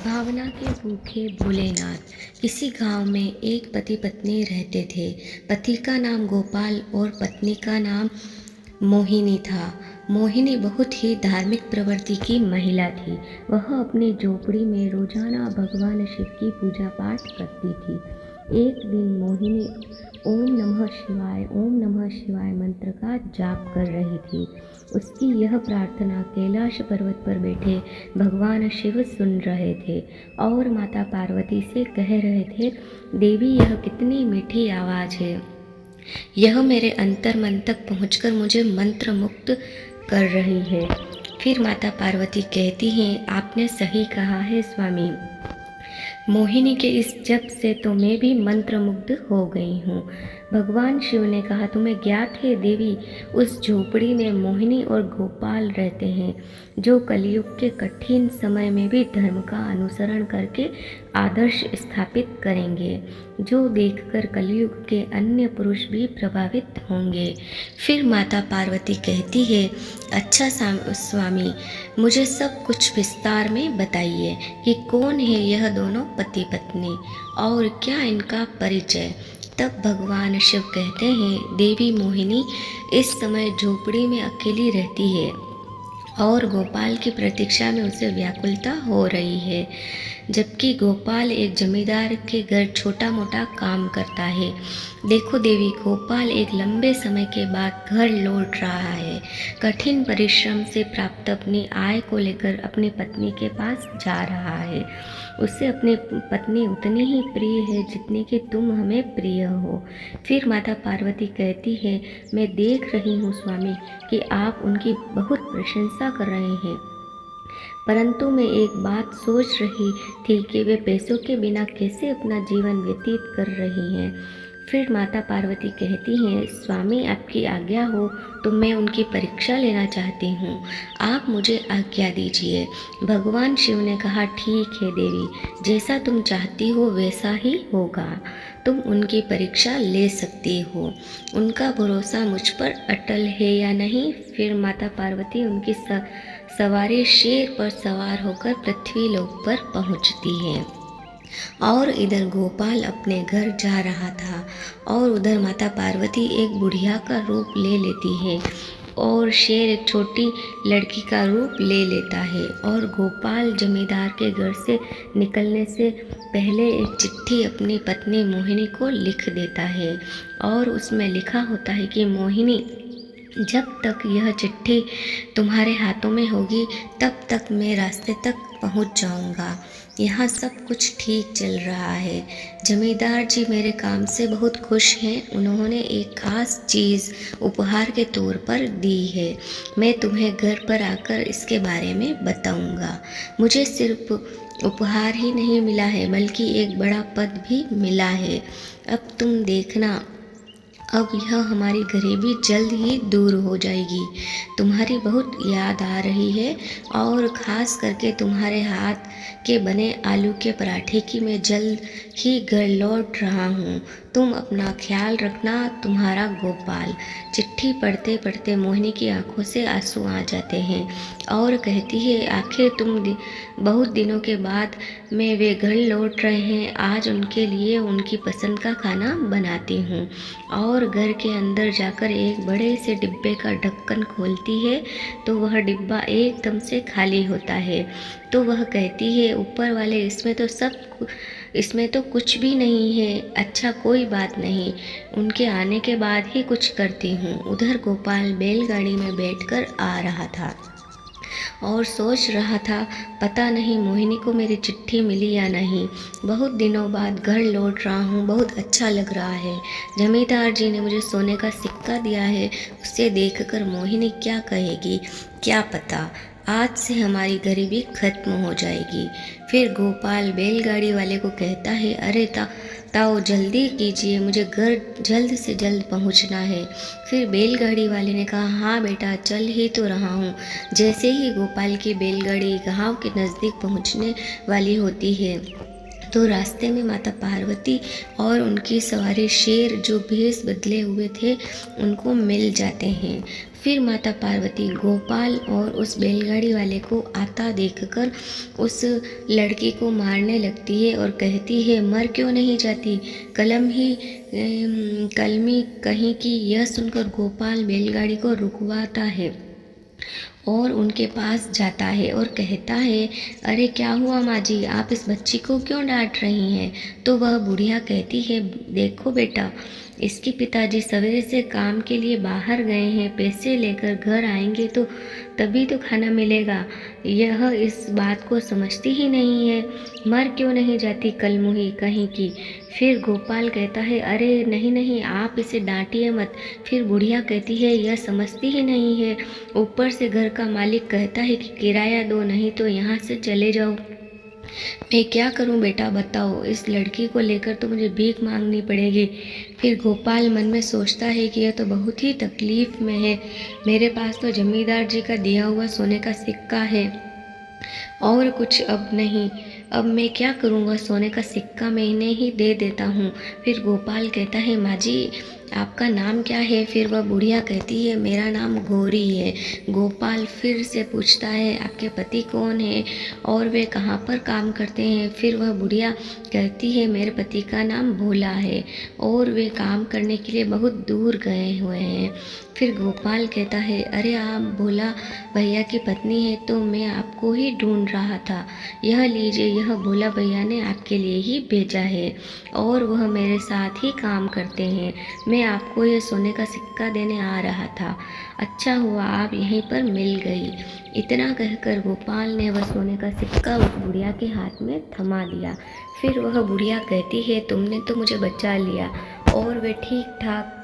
भावना के भूखे भोलेनाथ। किसी गांव में एक पति पत्नी रहते थे। पति का नाम गोपाल और पत्नी का नाम मोहिनी था। मोहिनी बहुत ही धार्मिक प्रवृत्ति की महिला थी। वह अपनी झोपड़ी में रोजाना भगवान शिव की पूजा पाठ करती थी। एक दिन मोहिनी ओम नमः शिवाय मंत्र का जाप कर रही थी। उसकी यह प्रार्थना कैलाश पर्वत पर बैठे भगवान शिव सुन रहे थे और माता पार्वती से कह रहे थे, देवी यह कितनी मीठी आवाज़ है। यह मेरे अंतर मन तक पहुंचकर मुझे मंत्र मुक्त कर रही है। फिर माता पार्वती कहती हैं, आपने सही कहा है स्वामी। मोहिनी के इस जप से तो मैं भी मंत्रमुग्ध हो गई हूँ। भगवान शिव ने कहा, तुम्हें ज्ञात है देवी, उस झोपड़ी में मोहिनी और गोपाल रहते हैं, जो कलयुग के कठिन समय में भी धर्म का अनुसरण करके आदर्श स्थापित करेंगे, जो देखकर कलयुग के अन्य पुरुष भी प्रभावित होंगे। फिर माता पार्वती कहती है, अच्छा स्वामी, मुझे सब कुछ विस्तार में बताइए कि कौन है यह दोनों पति पत्नी और क्या इनका परिचय। तब भगवान शिव कहते हैं, देवी मोहिनी इस समय झोपड़ी में अकेली रहती है और गोपाल की प्रतीक्षा में उसे व्याकुलता हो रही है, जबकि गोपाल एक जमींदार के घर छोटा मोटा काम करता है। देखो देवी, गोपाल एक लंबे समय के बाद घर लौट रहा है। कठिन परिश्रम से प्राप्त अपनी आय को लेकर अपनी पत्नी के पास जा रहा है। उसे अपनी पत्नी उतनी ही प्रिय है जितनी कि तुम हमें प्रिय हो। फिर माता पार्वती कहती है, मैं देख रही हूँ स्वामी कि आप उनकी बहुत प्रशंसा कर रहे हैं, परंतु मैं एक बात सोच रही थी कि वे पैसों के बिना कैसे अपना जीवन व्यतीत कर रही हैं। फिर माता पार्वती कहती हैं, स्वामी आपकी आज्ञा हो तो मैं उनकी परीक्षा लेना चाहती हूँ, आप मुझे आज्ञा दीजिए। भगवान शिव ने कहा, ठीक है देवी, जैसा तुम चाहती हो वैसा ही होगा। तुम उनकी परीक्षा ले सकती हो। उनका भरोसा मुझ पर अटल है या नहीं। फिर माता पार्वती उनकी सवारी शेर पर सवार होकर पृथ्वी लोक पर पहुंचती है और इधर गोपाल अपने घर जा रहा था और उधर माता पार्वती एक बुढ़िया का रूप ले लेती है और शेर एक छोटी लड़की का रूप ले लेता है और गोपाल जमींदार के घर से निकलने से पहले एक चिट्ठी अपनी पत्नी मोहिनी को लिख देता है और उसमें लिखा होता है कि मोहिनी, जब तक यह चिट्ठी तुम्हारे हाथों में होगी तब तक मैं रास्ते तक पहुंच जाऊंगा। यहाँ सब कुछ ठीक चल रहा है। जमींदार जी मेरे काम से बहुत खुश हैं। उन्होंने एक खास चीज़ उपहार के तौर पर दी है। मैं तुम्हें घर पर आकर इसके बारे में बताऊंगा। मुझे सिर्फ उपहार ही नहीं मिला है बल्कि एक बड़ा पद भी मिला है। अब तुम देखना, अब यह हमारी गरीबी जल्द ही दूर हो जाएगी। तुम्हारी बहुत याद आ रही है और ख़ास करके तुम्हारे हाथ के बने आलू के पराठे की मैं जल्द ही घर लौट रहा हूँ। तुम अपना ख्याल रखना, तुम्हारा गोपाल। चिट्ठी पढ़ते पढ़ते मोहिनी की आंखों से आंसू आ जाते हैं और कहती है, आखिर तुम बहुत दिनों के बाद में वे घर लौट रहे हैं। आज उनके लिए उनकी पसंद का खाना बनाती हूँ। और घर के अंदर जाकर एक बड़े से डिब्बे का ढक्कन खोलती है तो वह डिब्बा एकदम से खाली होता है। तो वह कहती है, ऊपर वाले, इसमें तो कुछ भी नहीं है। अच्छा कोई बात नहीं, उनके आने के बाद ही कुछ करती हूँ। उधर गोपाल बैलगाड़ी में बैठकर आ रहा था और सोच रहा था, पता नहीं मोहिनी को मेरी चिट्ठी मिली या नहीं। बहुत दिनों बाद घर लौट रहा हूँ, बहुत अच्छा लग रहा है। जमींदार जी ने मुझे सोने का सिक्का दिया है, उसे देखकर मोहिनी क्या कहेगी, क्या पता। आज से हमारी गरीबी खत्म हो जाएगी। फिर गोपाल बैलगाड़ी वाले को कहता है, अरे ताऊ जल्दी कीजिए, मुझे घर जल्द से जल्द पहुंचना है। फिर बैलगाड़ी वाले ने कहा, हाँ बेटा, चल ही तो रहा हूँ। जैसे ही गोपाल की बैलगाड़ी गांव के नज़दीक पहुंचने वाली होती है, तो रास्ते में माता पार्वती और उनकी सवारी शेर जो भेष बदले हुए थे उनको मिल जाते हैं। फिर माता पार्वती गोपाल और उस बैलगाड़ी वाले को आता देखकर उस लड़की को मारने लगती है और कहती है, मर क्यों नहीं जाती, कलमी कहीं की। यह सुनकर गोपाल बैलगाड़ी को रुकवाता है और उनके पास जाता है और कहता है, अरे क्या हुआ माँ जी, आप इस बच्ची को क्यों डांट रही हैं। तो वह बुढ़िया कहती है, देखो बेटा, इसके पिताजी सवेरे से काम के लिए बाहर गए हैं, पैसे लेकर घर आएंगे तो तभी तो खाना मिलेगा। यह इस बात को समझती ही नहीं है, मर क्यों नहीं जाती कलमुही कहीं की। फिर गोपाल कहता है, अरे नहीं नहीं, आप इसे डांटिए मत। फिर बुढ़िया कहती है, यह समझती ही नहीं है, ऊपर से घर का मालिक कहता है कि किराया दो, नहीं तो यहाँ से चले जाओ। मैं क्या करूं बेटा, बताओ, इस लड़की को लेकर तो मुझे भीख मांगनी पड़ेगी। फिर गोपाल मन में सोचता है कि यह तो बहुत ही तकलीफ में है, मेरे पास तो जमींदार जी का दिया हुआ सोने का सिक्का है और कुछ अब नहीं, अब मैं क्या करूँगा, सोने का सिक्का मैं इन्हें ही दे देता हूँ। फिर गोपाल कहता है, माँ जी आपका नाम क्या है। फिर वह बुढ़िया कहती है, मेरा नाम गौरी है। गोपाल फिर से पूछता है, आपके पति कौन है और वे कहाँ पर काम करते हैं। फिर वह बुढ़िया कहती है, मेरे पति का नाम भोला है और वे काम करने के लिए बहुत दूर गए हुए हैं। फिर गोपाल कहता है, अरे आप भोला भैया की पत्नी है तो मैं आपको ही ढूंढ रहा था, यह लीजिए, यह भोला भैया ने आपके लिए ही भेजा है और वह मेरे साथ ही काम करते हैं। मैं आपको यह सोने का सिक्का देने आ रहा था, अच्छा हुआ आप यहीं पर मिल गई। इतना कहकर गोपाल ने वह सोने का सिक्का उस बुढ़िया के हाथ में थमा दिया। फिर वह बुढ़िया कहती है, तुमने तो मुझे बचा लिया और वे ठीक ठाक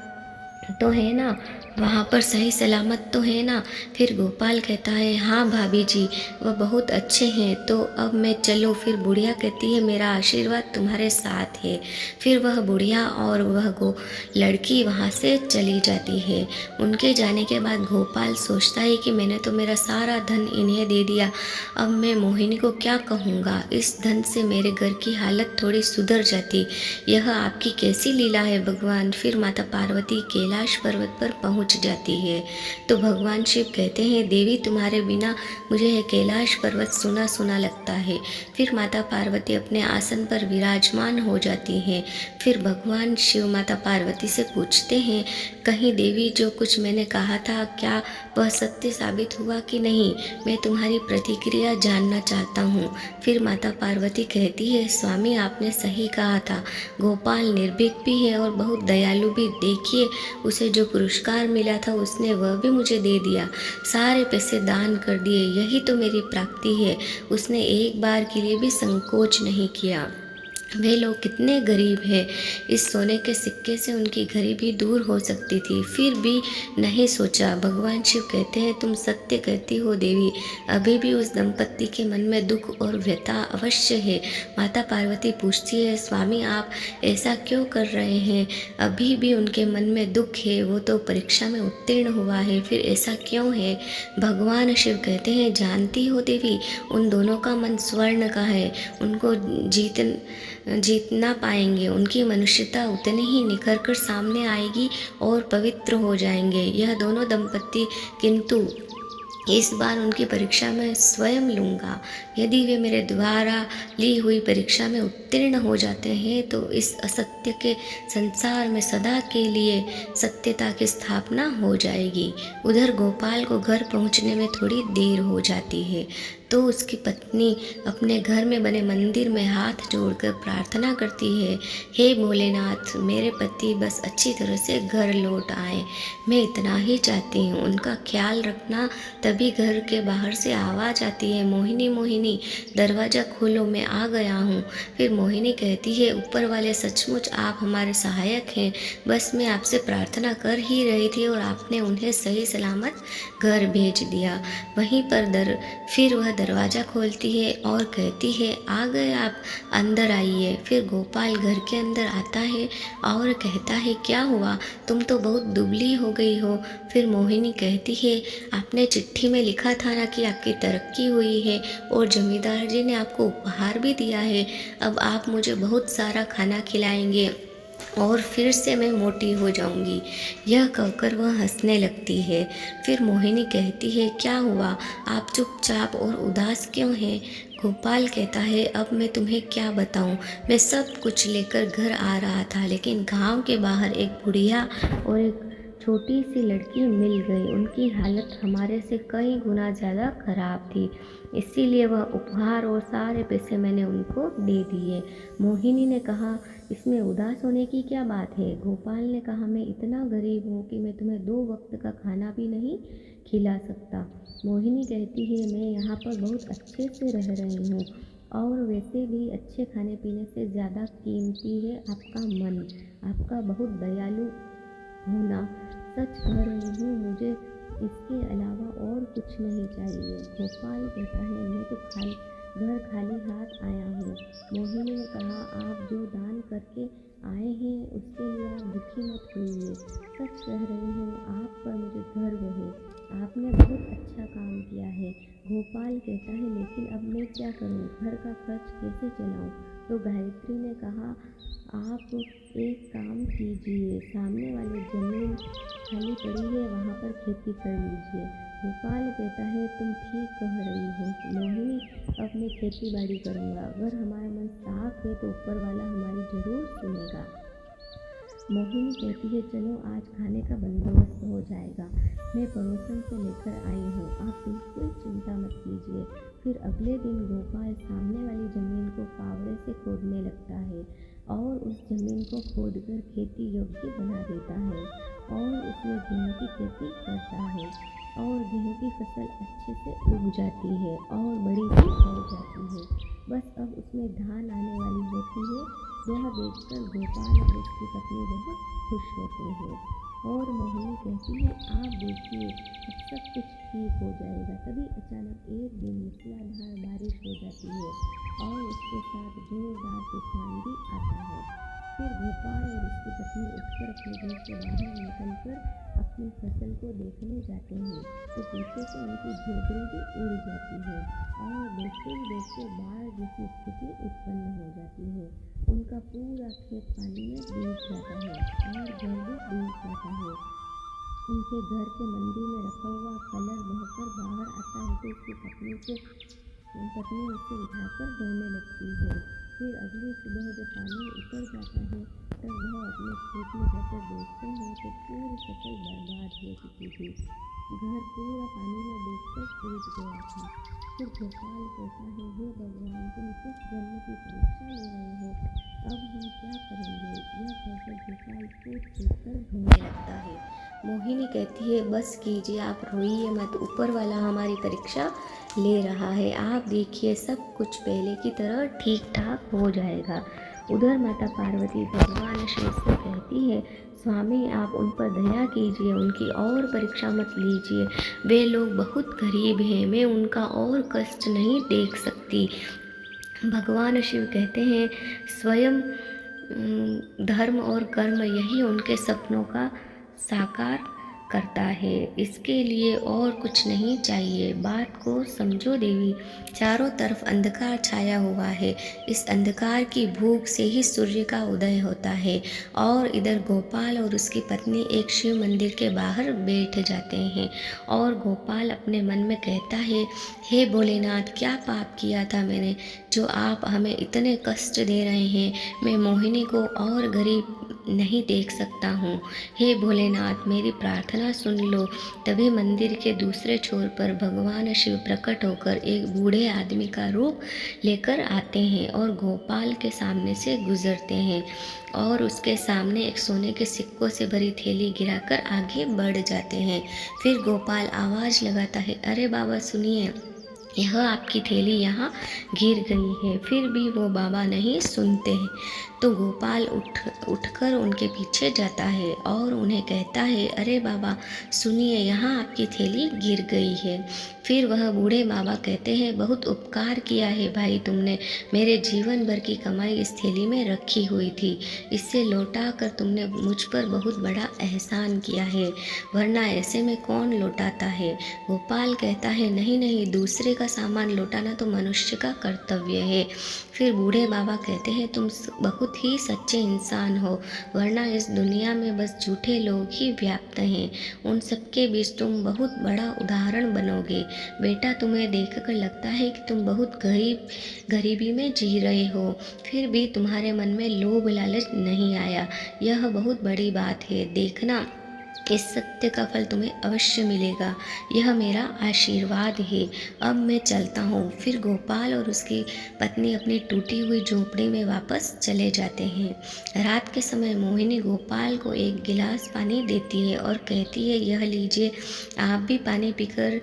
तो है ना, वहाँ पर सही सलामत तो है ना। फिर गोपाल कहता है, हाँ भाभी जी, वह बहुत अच्छे हैं, तो अब मैं चलूँ। फिर बुढ़िया कहती है, मेरा आशीर्वाद तुम्हारे साथ है। फिर वह बुढ़िया और वह लड़की वहाँ से चली जाती है। उनके जाने के बाद गोपाल सोचता है कि मैंने तो मेरा सारा धन इन्हें दे दिया, अब मैं मोहिनी को क्या कहूँगा, इस धन से मेरे घर की हालत थोड़ी सुधर जाती। यह आपकी कैसी लीला है भगवान। फिर माता पार्वती कैलाश पर्वत पर पहुँच जाती है तो भगवान शिव कहते हैं, देवी तुम्हारे बिना मुझे यह कैलाश पर्वत सुना सुना लगता है। फिर माता पार्वती अपने आसन पर विराजमान हो जाती हैं। फिर भगवान शिव माता पार्वती से पूछते हैं, कहीं देवी जो कुछ मैंने कहा था क्या वह सत्य साबित हुआ कि नहीं, मैं तुम्हारी प्रतिक्रिया जानना चाहता हूँ। फिर माता पार्वती कहती है, स्वामी आपने सही कहा था, गोपाल निर्भीक भी है और बहुत दयालु भी। देखिए उसे जो पुरस्कार मिला था उसने वह भी मुझे दे दिया, सारे पैसे दान कर दिए, यही तो मेरी प्राप्ति है। उसने एक बार के लिए भी संकोच नहीं किया। वे लोग कितने गरीब हैं, इस सोने के सिक्के से उनकी गरीबी दूर हो सकती थी, फिर भी नहीं सोचा। भगवान शिव कहते हैं, तुम सत्य कहती हो देवी, अभी भी उस दंपत्ति के मन में दुख और व्यथा अवश्य है। माता पार्वती पूछती है, स्वामी आप ऐसा क्यों कर रहे हैं, अभी भी उनके मन में दुख है, वो तो परीक्षा में उत्तीर्ण हुआ है, फिर ऐसा क्यों है। भगवान शिव कहते हैं, जानती हो देवी, उन दोनों का मन स्वर्ण का है, उनको जीत ना पाएंगे, उनकी मनुष्यता उतनी ही निखर कर सामने आएगी और पवित्र हो जाएंगे यह दोनों दंपत्ति, किंतु इस बार उनकी परीक्षा में स्वयं लूँगा। यदि वे मेरे द्वारा ली हुई परीक्षा में उत्तीर्ण हो जाते हैं तो इस असत्य के संसार में सदा के लिए सत्यता की स्थापना हो जाएगी। उधर गोपाल को घर पहुंचने में थोड़ी देर हो जाती है तो उसकी पत्नी अपने घर में बने मंदिर में हाथ जोड़कर प्रार्थना करती है, हे भोलेनाथ, मेरे पति बस अच्छी तरह से घर लौट आए, मैं इतना ही चाहती हूँ, उनका ख्याल रखना। तभी घर के बाहर से आवाज़ आती है, मोहिनी मोहिनी दरवाज़ा खोलो, मैं आ गया हूँ। फिर मोहिनी कहती है, ऊपर वाले सचमुच आप हमारे सहायक हैं, बस मैं आपसे प्रार्थना कर ही रही थी और आपने उन्हें सही सलामत घर भेज दिया। वहीं पर फिर वह दरवाज़ा खोलती है और कहती है, आ गए आप, अंदर आइए। फिर गोपाल घर के अंदर आता है और कहता है, क्या हुआ, तुम तो बहुत दुबली हो गई हो। फिर मोहिनी कहती है, आपने चिट्ठी में लिखा था ना कि आपकी तरक्की हुई है और जमींदार जी ने आपको उपहार भी दिया है। अब आप मुझे बहुत सारा खाना खिलाएंगे और फिर से मैं मोटी हो जाऊंगी। यह कहकर वह हंसने लगती है। फिर मोहिनी कहती है, क्या हुआ, आप चुपचाप और उदास क्यों हैं। गोपाल कहता है, अब मैं तुम्हें क्या बताऊं, मैं सब कुछ लेकर घर आ रहा था, लेकिन गांव के बाहर एक बुढ़िया और एक छोटी सी लड़की मिल गई। उनकी हालत हमारे से कई गुना ज़्यादा खराब थी, इसीलिए वह उपहार और सारे पैसे मैंने उनको दे दिए। मोहिनी ने कहा, इसमें उदास होने की क्या बात है। गोपाल ने कहा, मैं इतना गरीब हूँ कि मैं तुम्हें 2 वक्त का खाना भी नहीं खिला सकता। मोहिनी कहती है, मैं यहाँ पर बहुत अच्छे से रह रही हूँ और वैसे भी अच्छे खाने पीने से ज़्यादा कीमती है आपका मन, आपका बहुत दयालु होना। सच कह रही हूँ, मुझे इसके अलावा और कुछ नहीं चाहिए। गोपाल कहता है, मैं तो घर खाली हाथ आया हूँ। मोहिनी ने कहा, आप जो दान करके आए हैं उसके लिए आप दुखी मत होइए। सच कह रही हूँ, आप पर मुझे गर्व है, आपने बहुत अच्छा काम किया है। गोपाल कहता है, लेकिन अब मैं क्या करूँ, घर का खर्च कैसे चलाऊँ। तो गायत्री ने कहा, आप एक काम कीजिए, सामने वाली ज़मीन खाली पड़ी है, वहाँ पर खेती कर लीजिए। गोपाल कहता है, तुम ठीक कह रही हो मोहिनी, अब मैं खेती बाड़ी करूँगा। अगर हमारा मन साफ है तो ऊपर वाला हमारी ज़रूर सुनेगा। मोहिनी कहती है, चलो आज खाने का बंदोबस्त हो जाएगा, मैं पड़ोसन से लेकर आई हूँ, आप बिल्कुल चिंता मत कीजिए। फिर अगले दिन गोपाल सामने वाली ज़मीन को फावड़े से खोदने लगता है और उस ज़मीन को खोदकर खेती योग्य बना देता है और उसमें गेहूँ की खेती करता है और गेहूँ की फसल अच्छे से उग जाती है और बड़ी भी हो जाती है। बस अब उसमें धान आने वाली होती है। यह देखकर गोपाल और उसकी पत्नी बहुत खुश होते हैं और मोहिनी कहती है, आप देखिए अब सब कुछ ठीक हो जाएगा। तभी अचानक एक दिन मूसलाधार बारिश हो जाती है और उसके साथ जोरदार तूफान भी आता है। फिर गोपाल और उसकी पत्नी उठकर अपने घर से बाहर निकलकर अपनी फसल को देखने जाते हैं तो पीछे से उनकी झोपड़ी भी उड़ जाती है और देखते ही देखते बाढ़ जैसी स्थिति उत्पन्न हो जाती है। उनका पूरा खेत पानी में डूब जाता है और घर भी डूब जाता है। उनके घर के मंदिर में रखा हुआ कलर बहकर बाहर आता है तो उसकी पत्नी उसे उठाकर रोने लगती है। फिर अगली सुबह जब पानी उतर जाता है तब वह अपने खेत में जाकर देखते हैं तो पूरी फसल बर्बाद हो चुकी थी। घर पूरा पानी में डूबकर टूट गया था। फिर गोपाल कहता है, हे भगवान, तुम किस जन्म की परीक्षा ले रहे हो, अब हम क्या करेंगे। यह कहकर गोपाल फूट फूट कर रोने लगता है। मोहिनी कहती है, बस कीजिए, आप रोइए मत, ऊपर वाला हमारी परीक्षा ले रहा है, आप देखिए सब कुछ पहले की तरह ठीक ठाक हो जाएगा। उधर माता पार्वती भगवान शिव से कहती है, स्वामी आप उन पर दया कीजिए, उनकी और परीक्षा मत लीजिए, वे लोग बहुत गरीब हैं, मैं उनका और कष्ट नहीं देख सकती। भगवान शिव कहते हैं, स्वयं धर्म और कर्म यही उनके सपनों का साकार करता है, इसके लिए और कुछ नहीं चाहिए। बात को समझो देवी, चारों तरफ अंधकार छाया हुआ है, इस अंधकार की भूख से ही सूर्य का उदय होता है। और इधर गोपाल और उसकी पत्नी एक शिव मंदिर के बाहर बैठ जाते हैं और गोपाल अपने मन में कहता है, हे भोलेनाथ, क्या पाप किया था मैंने जो आप हमें इतने कष्ट दे रहे हैं। मैं मोहिनी को और गरीब नहीं देख सकता हूँ। हे भोलेनाथ, मेरी प्रार्थना सुन लो। तभी मंदिर के दूसरे छोर पर भगवान शिव प्रकट होकर एक बूढ़े आदमी का रूप लेकर आते हैं और गोपाल के सामने से गुजरते हैं और उसके सामने एक सोने के सिक्कों से भरी थैली गिराकर आगे बढ़ जाते हैं। फिर गोपाल आवाज़ लगाता है, अरे बाबा सुनिए, यह आपकी थैली यहाँ गिर गई है। फिर भी वो बाबा नहीं सुनते हैं। तो गोपाल उठकर उनके पीछे जाता है और उन्हें कहता है, अरे बाबा सुनिए, यहाँ आपकी थैली गिर गई है। फिर वह बूढ़े बाबा कहते हैं, बहुत उपकार किया है भाई तुमने, मेरे जीवन भर की कमाई इस थैली में रखी हुई थी, इससे लौटा कर तुमने मुझ पर बहुत बड़ा एहसान किया है, वरना ऐसे में कौन लौटाता है। गोपाल कहता है, नहीं नहीं, दूसरे का सामान लौटाना तो मनुष्य का कर्तव्य है। फिर बूढ़े बाबा कहते हैं, तुम बहुत ही सच्चे इंसान हो, वरना इस दुनिया में बस झूठे लोग ही व्याप्त हैं। उन सबके बीच तुम बहुत बड़ा उदाहरण बनोगे। बेटा, तुम्हें देखकर लगता है कि तुम बहुत गरीबी में जी रहे हो, फिर भी तुम्हारे मन में लोभ लालच नहीं आया। यह बहुत बड़ी बात है। देखना, इस सत्य का फल तुम्हें अवश्य मिलेगा। यह मेरा आशीर्वाद है। अब मैं चलता हूँ। फिर गोपाल और उसकी पत्नी अपनी टूटी हुई झोपड़ी में वापस चले जाते हैं। रात के समय मोहिनी गोपाल को एक गिलास पानी देती है और कहती है, यह लीजिए, आप भी पानी पीकर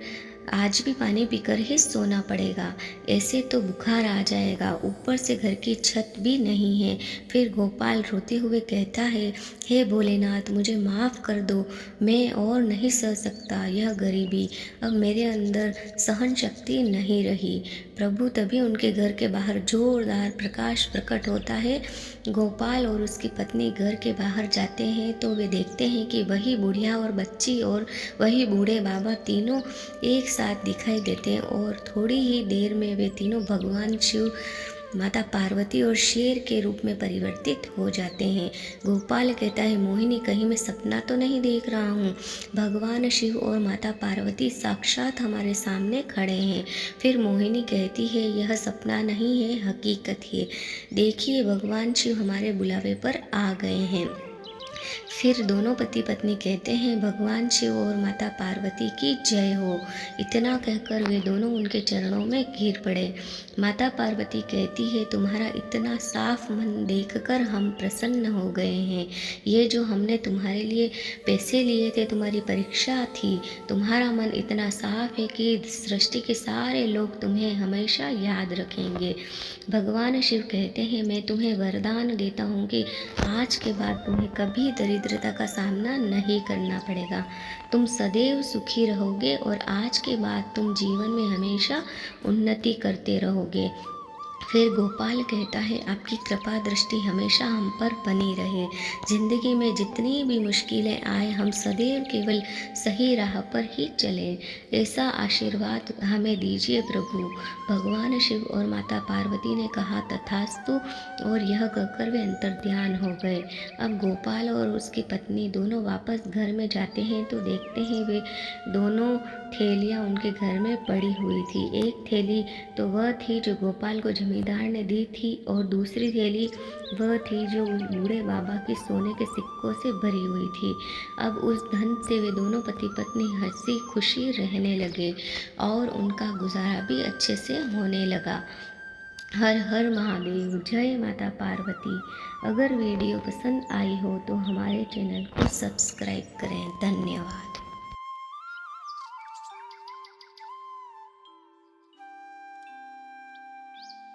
आज भी पानी पीकर ही सोना पड़ेगा, ऐसे तो बुखार आ जाएगा, ऊपर से घर की छत भी नहीं है। फिर गोपाल रोते हुए कहता है, हे भोलेनाथ, मुझे माफ़ कर दो, मैं और नहीं सह सकता यह गरीबी, अब मेरे अंदर सहन शक्ति नहीं रही। प्रभु, तभी उनके घर के बाहर जोरदार प्रकाश प्रकट होता है। गोपाल और उसकी पत्नी घर के बाहर जाते हैं तो वे देखते हैं कि वही बुढ़िया और बच्ची और वही बूढ़े बाबा तीनों एक साथ दिखाई देते हैं और थोड़ी ही देर में वे तीनों भगवान शिव, माता पार्वती और शेर के रूप में परिवर्तित हो जाते हैं। गोपाल कहता है, मोहिनी, कहीं मैं सपना तो नहीं देख रहा हूँ। भगवान शिव और माता पार्वती साक्षात हमारे सामने खड़े हैं। फिर मोहिनी कहती है, यह सपना नहीं है, हकीकत है। देखिए, भगवान शिव हमारे बुलावे पर आ गए हैं। फिर दोनों पति पत्नी कहते हैं, भगवान शिव और माता पार्वती की जय हो। इतना कहकर वे दोनों उनके चरणों में गिर पड़े। माता पार्वती कहती है, तुम्हारा इतना साफ मन देखकर हम प्रसन्न हो गए हैं। ये जो हमने तुम्हारे लिए पैसे लिए थे, तुम्हारी परीक्षा थी। तुम्हारा मन इतना साफ है कि सृष्टि के सारे लोग तुम्हें हमेशा याद रखेंगे। भगवान शिव कहते हैं, मैं तुम्हें वरदान देता हूँ कि आज के बाद तुम्हें कभी दरिद्रता का सामना नहीं करना पड़ेगा। तुम सदैव सुखी रहोगे और आज के बाद तुम जीवन में हमेशा उन्नति करते रहोगे। फिर गोपाल कहता है, आपकी कृपा दृष्टि हमेशा हम पर बनी रहे। जिंदगी में जितनी भी मुश्किलें आए, हम सदैव केवल सही राह पर ही चलें। ऐसा आशीर्वाद हमें दीजिए प्रभु। भगवान शिव और माता पार्वती ने कहा, तथास्तु, और यह कहकर वे अंतर्ध्यान हो गए। अब गोपाल और उसकी पत्नी दोनों वापस घर में जाते हैं तो देखते हैं वे दोनों थैलियाँ उनके घर में पड़ी हुई थी। एक थैली तो वह थी जो गोपाल को जमींदार ने दी थी और दूसरी थैली वह थी जो उस बूढ़े बाबा के सोने के सिक्कों से भरी हुई थी। अब उस धन से वे दोनों पति पत्नी हंसी खुशी रहने लगे और उनका गुजारा भी अच्छे से होने लगा। हर हर महादेव, जय माता पार्वती। अगर वीडियो पसंद आई हो तो हमारे चैनल को सब्सक्राइब करें। धन्यवाद।